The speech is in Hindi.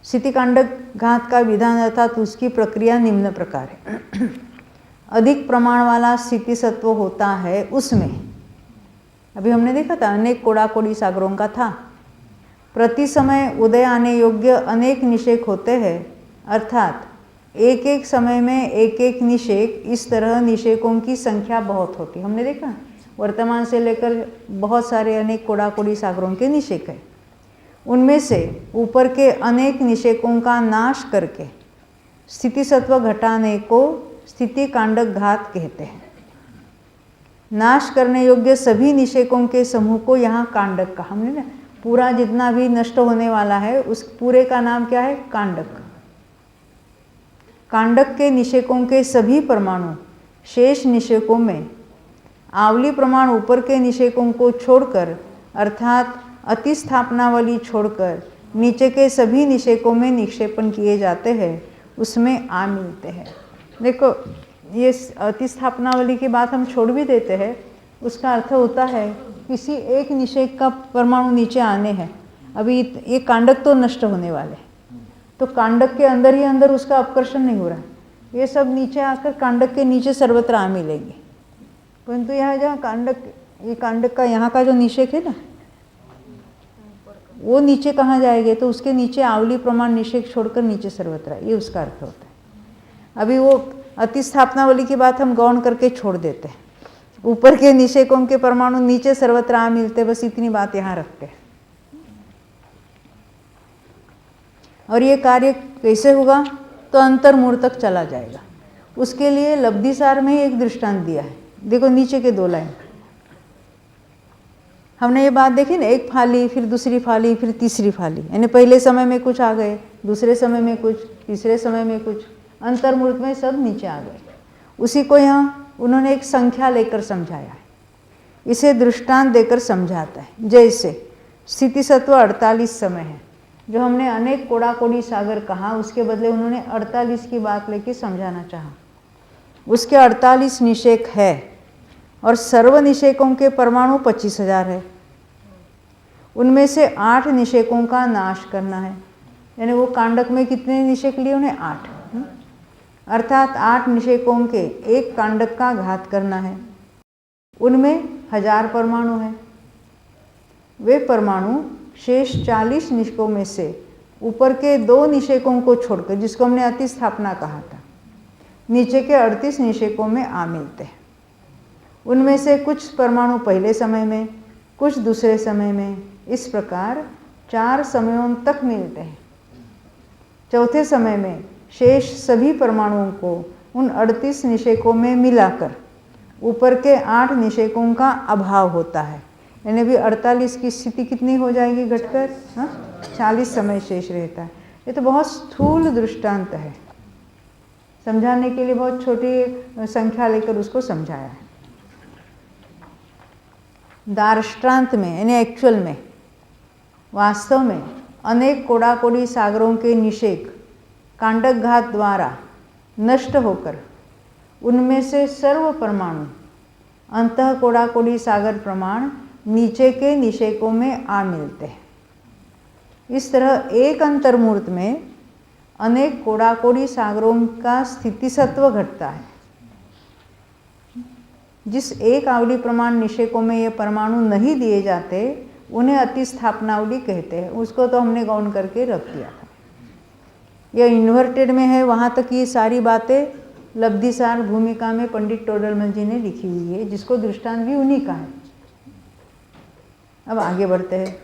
स्थितिकांडक घात का विधान अर्थात उसकी प्रक्रिया निम्न प्रकार है। अधिक प्रमाण वाला स्थिति सत्व होता है उसमें, अभी हमने देखा था अनेक कोड़ा कोड़ी सागरों का था, प्रति समय उदय आने योग्य अनेक निषेक होते हैं, अर्थात एक एक समय में एक एक निषेक, इस तरह निषेकों की संख्या बहुत होती। हमने देखा वर्तमान से लेकर बहुत सारे अनेक कोड़ा कोड़ी सागरों के निषेक है, उनमें से ऊपर के अनेक निषेकों का नाश करके स्थिति सत्व घटाने को स्थिति कांडक घात कहते हैं। नाश करने योग्य सभी निषेकों के समूह को यहाँ कांडक कहा। हमने ना पूरा जितना भी नष्ट होने वाला है उस पूरे का नाम क्या है? कांडक। कांडक के निषेकों के सभी परमाणु शेष निषेकों में आवली प्रमाण ऊपर के निषेकों को छोड़कर अर्थात अतिस्थापनावली छोड़कर नीचे के सभी निषेकों में निक्षेपण किए जाते हैं, उसमें आ मिलते हैं। देखो ये अतिस्थापनावली की बात हम छोड़ भी देते हैं, उसका अर्थ होता है किसी एक निषेक का परमाणु नीचे आने हैं। अभी ये कांडक तो नष्ट होने वाले हैं, तो कांडक के अंदर ही अंदर उसका अपकर्षण नहीं हो रहा है, ये सब नीचे आकर कांडक के नीचे सर्वत्र आ मिलेंगे। परंतु यहाँ जहाँ कांडक, ये कांडक का यहाँ का जो निषेक है ना, वो नीचे कहाँ जाएंगे? तो उसके नीचे आवली प्रमाण निषेक छोड़कर नीचे सर्वत्र, ये उसका अर्थ होता है। अभी वो अतिस्थापनावली की बात हम गौण करके छोड़ देते हैं, ऊपर के निषेकों के परमाणु नीचे सर्वत्र आ मिलते, बस इतनी बात यहाँ रखते हैं। और ये कार्य कैसे होगा? तो अंतर्मूर्त तक चला जाएगा। उसके लिए लब्धिसार में ही एक दृष्टांत दिया है। देखो नीचे के 2 लाइन, हमने ये बात देखी ना, एक फाली, फिर दूसरी फाली, फिर तीसरी फाली, यानी पहले समय में कुछ आ गए, दूसरे समय में कुछ, तीसरे समय में कुछ, अंतर्मूर्त में सब नीचे आ गए। उसी को यहाँ उन्होंने एक संख्या लेकर समझाया है, इसे दृष्टांत देकर समझाता है। जैसे स्थिति सत्व 48 समय है, जो हमने अनेक कोड़ा कोड़ी सागर कहा, उसके बदले उन्होंने 48 की बात लेके समझाना चाहा। उसके 48 निषेक है और सर्व निषेकों के परमाणु 25,000 है। उनमें से 8 निषेकों का नाश करना है, यानी वो कांडक में कितने निषेक लिए? उन्हें 8, अर्थात 8 निषेकों के एक कांडक का घात करना है। उनमें 1000 परमाणु हैं। वे परमाणु शेष 40 निषेकों में से ऊपर के 2 निषेकों को छोड़कर, जिसको हमने अतिस्थापना कहा था, नीचे के 38 निषेकों में आ मिलते हैं। उनमें से कुछ परमाणु पहले समय में, कुछ दूसरे समय में, इस प्रकार 4 समयों तक मिलते हैं। चौथे समय में शेष सभी परमाणुओं को उन 38 निषेकों में मिलाकर ऊपर के 8 निषेकों का अभाव होता है, यानी भी 48 की स्थिति कितनी हो जाएगी घटकर? 40 समय शेष रहता है। ये तो बहुत स्थूल दृष्टांत है, समझाने के लिए बहुत छोटी संख्या लेकर उसको समझाया है। दार्ष्टान्त में यानी एक्चुअल में, वास्तव में अनेक कोड़ा कोड़ी सागरों के निषेक कांडक घात द्वारा नष्ट होकर उनमें से सर्व परमाणु अंतः कोड़ा कोड़ी सागर प्रमाण नीचे के निषेकों में आ मिलते हैं। इस तरह एक अंतर्मूर्त में अनेक कोड़ा कोड़ी सागरों का स्थिति सत्व घटता है। जिस एक आवली प्रमाण निषेकों में ये परमाणु नहीं दिए जाते उन्हें अतिस्थापनावली कहते हैं। उसको तो हमने गौण करके रख दिया था। यह इन्वर्टेड में है, वहाँ तक ये सारी बातें लब्धिसार भूमिका में पंडित टोडरमल जी ने लिखी हुई है, जिसको दृष्टांत भी उन्हीं का है। अब आगे बढ़ते हैं।